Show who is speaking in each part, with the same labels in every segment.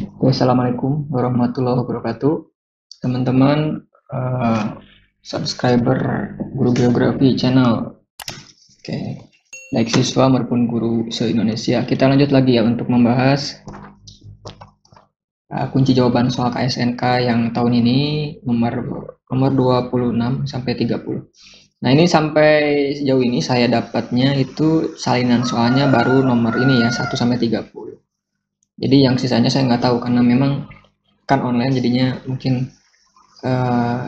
Speaker 1: Oke, Assalamualaikum warahmatullahi wabarakatuh. Teman-teman, subscriber Guru Geografi channel. Oke, baik siswa maupun guru se-Indonesia. Kita lanjut lagi ya untuk membahas kunci jawaban soal KSNK yang tahun ini nomor 26 sampai 30. Nah, ini sampai sejauh ini saya dapatnya itu salinan soalnya baru nomor ini ya, 1 sampai 30. Jadi yang sisanya saya nggak tahu karena memang kan online jadinya mungkin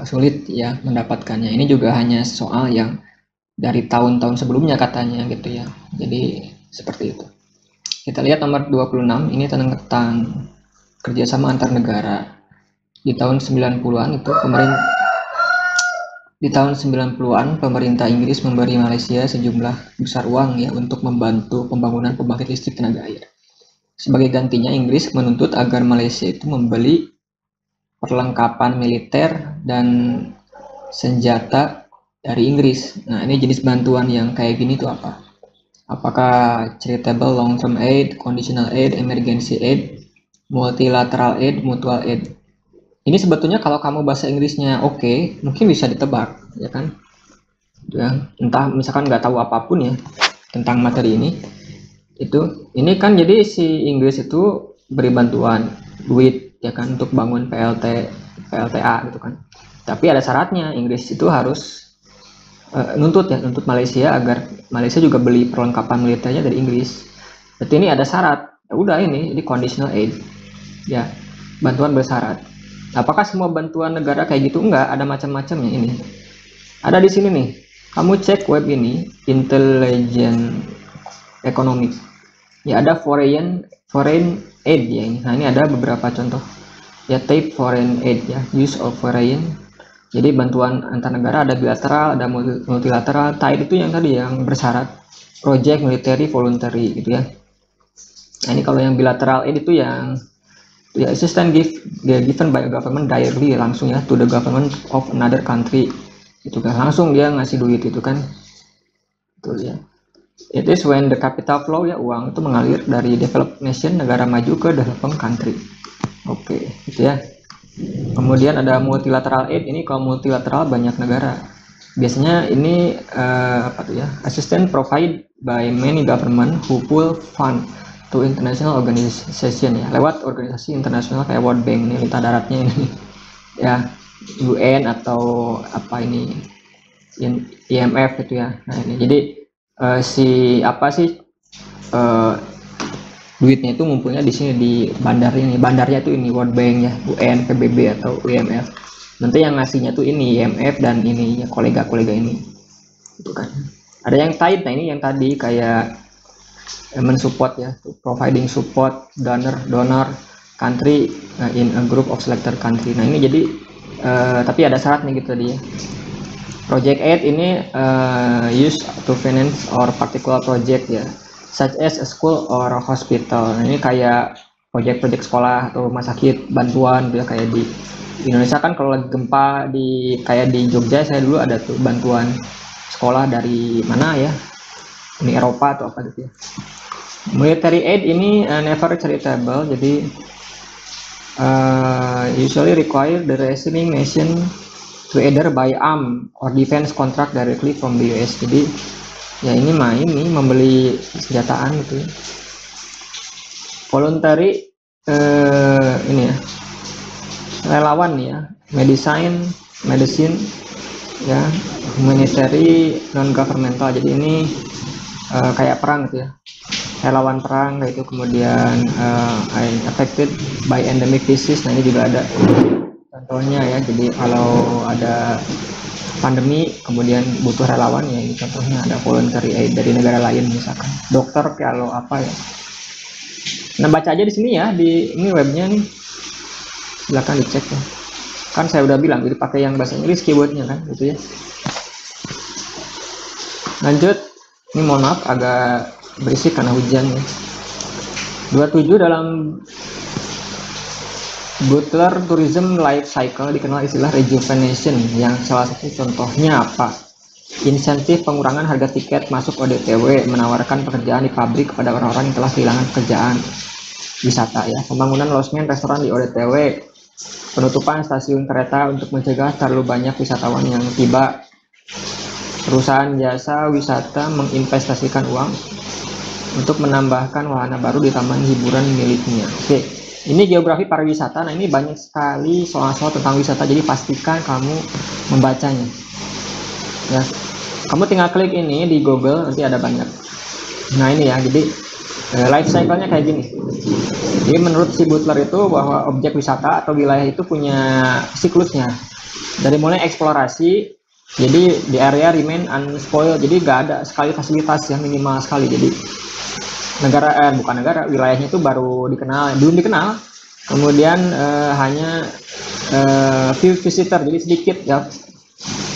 Speaker 1: sulit ya mendapatkannya. Ini juga hanya soal yang dari tahun-tahun sebelumnya katanya gitu ya. Jadi seperti itu. Kita lihat nomor 26 ini tentang kerjasama antar negara. Di tahun 90-an itu pemerintah Inggris memberi Malaysia sejumlah besar uang ya untuk membantu pembangunan pembangkit listrik tenaga air. Sebagai gantinya Inggris menuntut agar Malaysia itu membeli perlengkapan militer dan senjata dari Inggris. Nah, ini jenis bantuan yang kayak gini tuh apa? Apakah charitable long term aid, conditional aid, emergency aid, multilateral aid, mutual aid? Ini sebetulnya kalau kamu bahasa Inggrisnya oke, mungkin bisa ditebak, ya kan? Ya, entah misalkan nggak tahu apapun ya tentang materi ini, ini kan jadi si Inggris itu beri bantuan duit ya kan untuk bangun PLTA gitu kan. Tapi ada syaratnya, Inggris itu harus nuntut Malaysia agar Malaysia juga beli perlengkapan militernya dari Inggris. Berarti ini ada syarat. Ya udah ini conditional aid. Ya, bantuan bersyarat. Apakah semua bantuan negara kayak gitu? Enggak, ada macam-macamnya ini. Ada di sini nih. Kamu cek web ini, Intelligent Economics. Ya ada foreign aid ya ini. Nah, ini ada beberapa contoh. Ya, type foreign aid ya, use of foreign. Jadi bantuan antar negara ada bilateral, ada multilateral. Tied itu yang tadi yang bersyarat, project, military, voluntary gitu ya. Nah, ini kalau yang bilateral aid itu yang ya assistance given by government directly, langsung ya to the government of another country. Itu kan langsung dia ngasih duit itu kan. Itu ya. It is when the capital flow ya, uang itu mengalir dari developed nation, negara maju ke developing country. Oke, gitu ya. Kemudian ada multilateral aid. Ini kalau multilateral banyak negara. Biasanya ini apa tuh ya? Assistance provided by many government who pool fund to international organization ya. Lewat organisasi internasional kayak World Bank ini, Lintah Daratnya ini. Ya, UN atau apa ini? IMF gitu ya. Nah, ini jadi si apa sih duitnya itu ngumpulnya di sini di bandar ini. Bandarnya tuh ini World Bank ya, UN, PBB atau IMF. Nanti yang ngasihnya tuh ini IMF dan ini ya kolega-kolega ini. Itu kan. Ada yang tied, nah ini yang tadi kayak mensupport ya, providing support donor country in a group of selected country. Nah, ini jadi tapi ada syaratnya gitu tadi ya. Project aid ini used to finance or particular project ya, such as a school or a hospital. Nah, ini kayak proyek-proyek sekolah atau rumah sakit, bantuan ya kayak di Indonesia kan kalau lagi gempa kayak di Jogja saya dulu ada tuh bantuan sekolah dari mana ya, ini Eropa atau apa gitu ya. Military aid ini never charitable, jadi usually require the receiving nation to either buy arm or defense contract directly from the US. Jadi ya ini membeli senjataan gitu ya. Voluntary ini ya, relawan ya, medicine ya, humanitarian, non governmental. Jadi ini kayak perang gitu ya, relawan perang kayak itu. Kemudian affected by endemic disease. Nah, ini juga ada contohnya ya. Jadi kalau ada pandemi kemudian butuh relawan ya, ini contohnya ada voluntary aid dari negara lain, misalkan dokter kalau apa ya. Nah, baca aja di sini ya, di ini webnya nih, silahkan dicek ya. Kan saya udah bilang jadi pakai yang bahasa Inggris keywordnya kan gitu ya. Lanjut, ini mohon maaf agak berisik karena hujan ya. 27 dalam Butler Tourism Life Cycle dikenal istilah rejuvenation, yang salah satu contohnya apa? Insentif pengurangan harga tiket masuk ODTW, menawarkan pekerjaan di pabrik kepada orang-orang yang telah kehilangan pekerjaan. wisata ya. Pembangunan losmen restoran di ODTW, penutupan stasiun kereta untuk mencegah terlalu banyak wisatawan yang tiba. Perusahaan jasa wisata menginvestasikan uang untuk menambahkan wahana baru di taman hiburan miliknya. Oke, ini geografi pariwisata. Nah, ini banyak sekali soal-soal tentang wisata, jadi pastikan kamu membacanya. Ya, kamu tinggal klik ini di Google, nanti ada banyak. Nah, ini ya, jadi life cycle-nya kayak gini. Jadi menurut si Butler itu bahwa objek wisata atau wilayah itu punya siklusnya. Dari mulai eksplorasi, jadi di area remain unspoiled, jadi nggak ada sekali fasilitas yang minimal sekali. Jadi bukan negara, wilayahnya itu baru dikenal, belum dikenal. Kemudian hanya few visitor, jadi sedikit ya,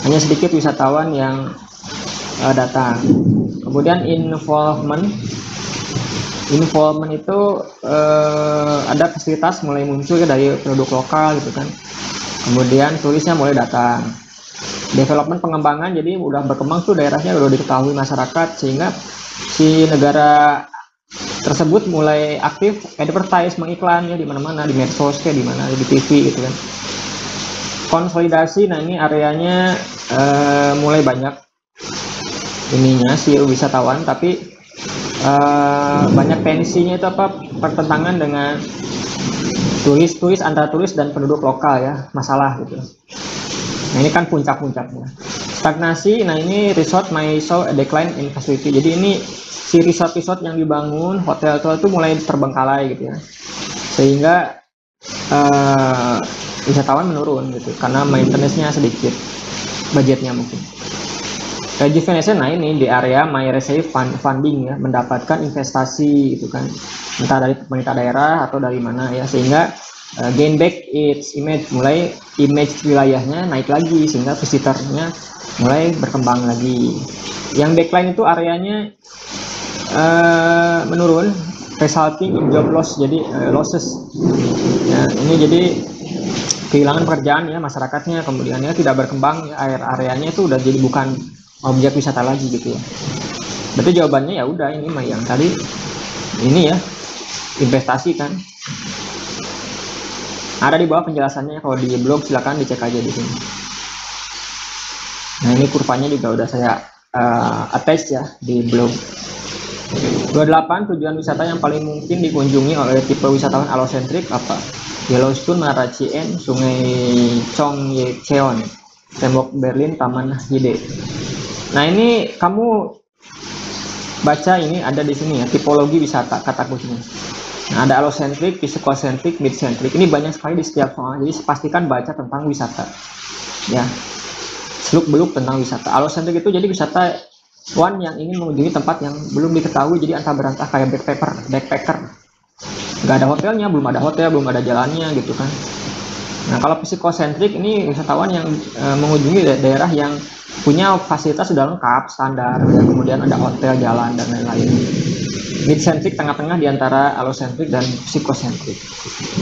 Speaker 1: hanya sedikit wisatawan yang datang. Kemudian involvement itu ada fasilitas mulai muncul ya dari penduduk lokal gitu kan. Kemudian turisnya mulai datang. Development pengembangan, jadi udah berkembang tuh daerahnya, udah diketahui masyarakat, sehingga si negara tersebut mulai aktif advertise, mengiklan ya di mana-mana, di medsos kayak di mana, di TV gitu kan. Konsolidasi, nah ini areanya mulai banyak ininya si wisatawan, tapi banyak tensinya itu apa, pertentangan dengan turis antara turis dan penduduk lokal ya, masalah gitu. Nah, ini kan puncak-puncaknya. Stagnasi, nah ini resort may show a decline in facility. Jadi ini si resort yang dibangun, hotel itu mulai terbengkalai gitu ya. Sehingga wisatawan menurun gitu karena maintenance-nya sedikit, budgetnya mungkin. Rejuvenation, nah ini di area may receive funding ya, mendapatkan investasi gitu kan, entah dari pemerintah daerah atau dari mana ya, sehingga gain back its image, mulai image wilayahnya naik lagi, sehingga visitornya mulai berkembang lagi. Yang decline itu areanya menurun, resulting in job loss, jadi losses ya, ini jadi kehilangan pekerjaan ya masyarakatnya, kemudian ya tidak berkembang ya, areanya itu udah jadi bukan objek wisata lagi gitu ya. Berarti jawabannya ya udah ini mah yang tadi ini ya, investasi kan. Ada di bawah penjelasannya, kalau di blog silakan dicek aja di sini. Nah, ini kurvanya juga udah saya attach ya di blog. 28 tujuan wisata yang paling mungkin dikunjungi oleh tipe wisatawan alosentrik apa? Yellowstone, Marachien, Sungai Chongyecheon, Tembok Berlin, Taman Hide. Nah, ini kamu baca, ini ada di sini ya, tipologi wisata kata kuncinya. Nah, ada allocentric, physical-centric, mid-centric. Ini banyak sekali di setiap soal. Jadi pastikan baca tentang wisata. Ya, seluk-beluk tentang wisata. Allocentric itu jadi wisata yang ingin mengunjungi tempat yang belum diketahui, jadi antah berantah kayak backpacker. Nggak ada hotelnya, belum ada hotel, belum ada jalannya gitu kan. Nah, kalau physical-centric ini wisatawan yang mengunjungi daerah yang punya fasilitas sudah lengkap, standar, ya, kemudian ada hotel, jalan, dan lain-lain. Mid-centric tengah-tengah diantara allocentric dan physical-centric.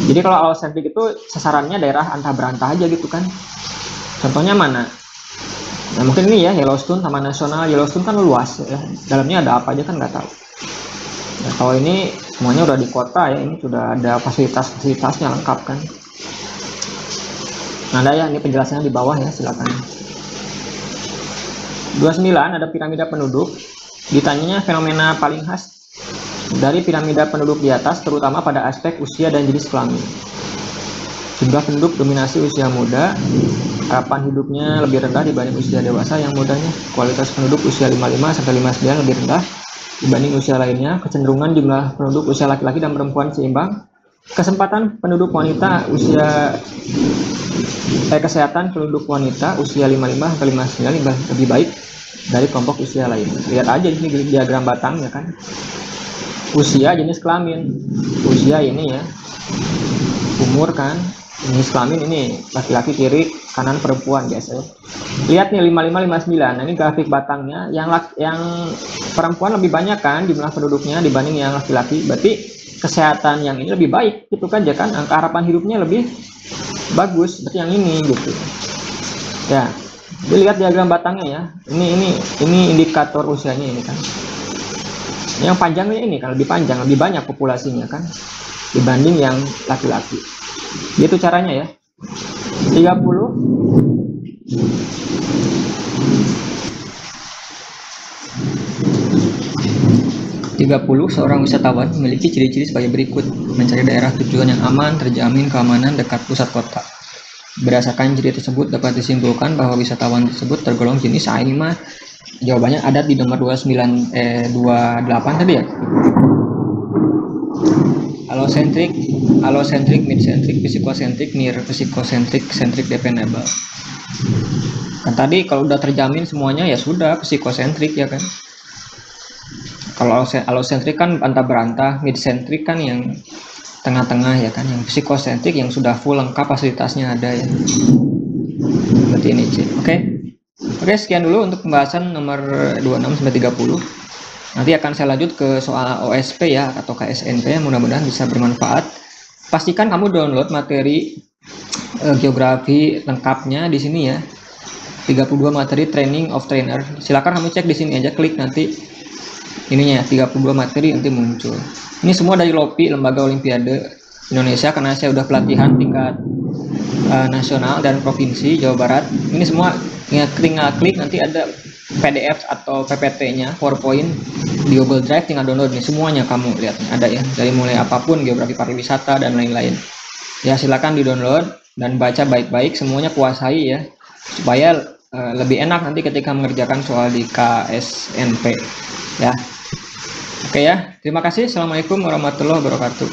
Speaker 1: Jadi kalau allocentric itu sasarannya daerah antah berantah aja gitu kan. Contohnya mana? Nah, mungkin ini ya, Yellowstone, Taman Nasional Yellowstone kan luas ya. Dalamnya ada apa aja kan nggak tahu. Nah, kalau ini semuanya udah di kota ya, ini sudah ada fasilitasnya lengkap kan. Nah, ada ya, ini penjelasannya di bawah ya, silakan. 29 ada piramida penduduk. Ditanyanya fenomena paling khas dari piramida penduduk di atas, terutama pada aspek usia dan jenis kelamin. Jumlah penduduk dominasi usia muda, harapan hidupnya lebih rendah dibanding usia dewasa yang mudanya. Kualitas penduduk usia 55 sampai 59 lebih rendah dibanding usia lainnya. Kecenderungan jumlah penduduk usia laki-laki dan perempuan seimbang. Kesempatan penduduk wanita usia kesehatan penduduk wanita usia 55 sampai 59 lebih baik dari kelompok usia lain. Lihat aja di sini diagram batang ya kan. Usia, jenis kelamin. Usia ini ya, umur kan, jenis kelamin ini laki-laki kiri, kanan perempuan biasa. Lihat nih 55 59. Nah, ini grafik batangnya, yang perempuan lebih banyak kan jumlah penduduknya dibanding yang laki-laki. Berarti kesehatan yang ini lebih baik gitu kan, ya kan, angka harapan hidupnya lebih bagus seperti yang ini gitu. Ya. Dilihat diagram batangnya ya. Ini indikator usianya ini kan. Yang panjangnya ini kan lebih panjang, lebih banyak populasinya kan. dibanding yang laki-laki. Gitu caranya ya. 30 seorang wisatawan memiliki ciri-ciri sebagai berikut. Mencari daerah tujuan yang aman, terjamin keamanan dekat pusat kota. Berdasarkan ciri tersebut dapat disimpulkan bahwa wisatawan tersebut tergolong jenis ini mah jawabannya ada di nomor 28 tadi ya. Allocentric, mid-centric, psychocentric, near psychocentric, centric, dependable. Kan tadi kalau udah terjamin semuanya ya sudah psychocentric ya kan. Kalau allocentric kan bantah-berantah, mid-centric kan yang tengah-tengah ya kan, yang psychocentric yang sudah full lengkap fasilitasnya ada ya. Berarti ini C. Oke, sekian dulu untuk pembahasan nomor 26 sampai 30. Nanti akan saya lanjut ke soal OSP ya atau KSNP, mudah-mudahan bisa bermanfaat. Pastikan kamu download materi geografi lengkapnya di sini ya. 32 materi training of trainer. Silakan kamu cek di sini aja, klik nanti ininya 32 materi nanti muncul. Ini semua dari LOPI, Lembaga Olimpiade Indonesia, karena saya udah pelatihan tingkat nasional dan provinsi Jawa Barat. Ini semua ya, tinggal klik nanti ada PDF atau PPT-nya, PowerPoint di Google Drive, tinggal download nih semuanya, kamu lihat ada ya, dari mulai apapun, geografi pariwisata dan lain-lain. Ya silakan di-download dan baca baik-baik, semuanya kuasai ya, supaya lebih enak nanti ketika mengerjakan soal di KSNP ya. Oke ya, terima kasih. Assalamualaikum warahmatullahi wabarakatuh.